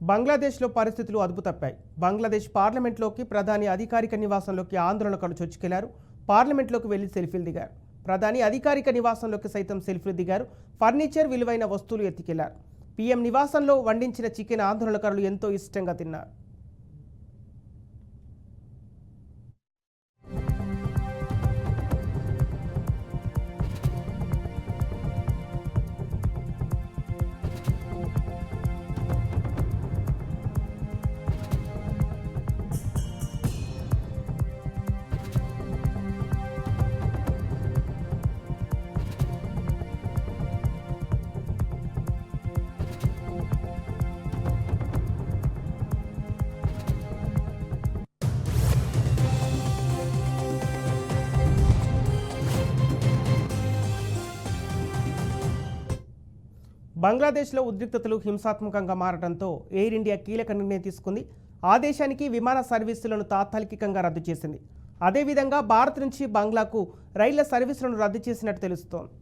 బంగ్లాదేశ్లో పరిస్థితులు అదుపు తప్పాయి. బంగ్లాదేశ్ పార్లమెంట్లోకి ప్రధాని అధికారిక నివాసంలోకి ఆందోళనకారులు చొచ్చుకెళ్లారు. పార్లమెంట్లోకి వెళ్లి సెల్ఫీలు దిగారు. ప్రధాని అధికారిక నివాసంలోకి సైతం సెల్ఫీలు దిగారు. ఫర్నిచర్, విలువైన వస్తువులు ఎత్తుకెళ్లారు. పీఎం నివాసంలో వండించిన చికెన్ ఆందోళనకారులు ఎంతో ఇష్టంగా తిన్నారు. బంగ్లాదేశ్లో ఉద్రిక్తతలు హింసాత్మకంగా మారడంతో ఎయిర్ ఇండియా కీలక నిర్ణయం తీసుకుంది. ఆ దేశానికి విమాన సర్వీసులను తాత్కాలికంగా రద్దు చేసింది. అదేవిధంగా భారత్ నుంచి బంగ్లాకు రైళ్ల సర్వీసులను రద్దు చేసినట్టు తెలుస్తోంది.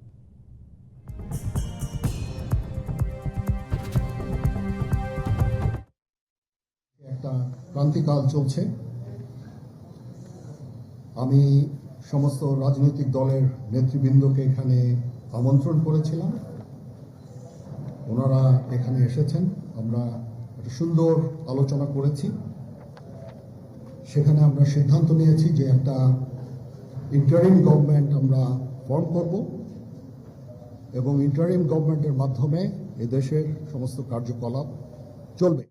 একটা ক্রান্তিকাল চলছে। আমি সমস্ত রাজনৈতিক দলের নেতৃবৃন্দকে এখানে আমন্ত্রণ করেছিলাম। ওনারা এখানে এসেছেন। আমরা একটা সুন্দর আলোচনা করেছি। সেখানে আমরা সিদ্ধান্ত নিয়েছি যে একটা ইন্টারিম গভর্নমেন্ট আমরা ফর্ম করব এবং ইন্টারিম গভর্নমেন্টের মাধ্যমে এদেশের সমস্ত কার্যকলাপ চলবে।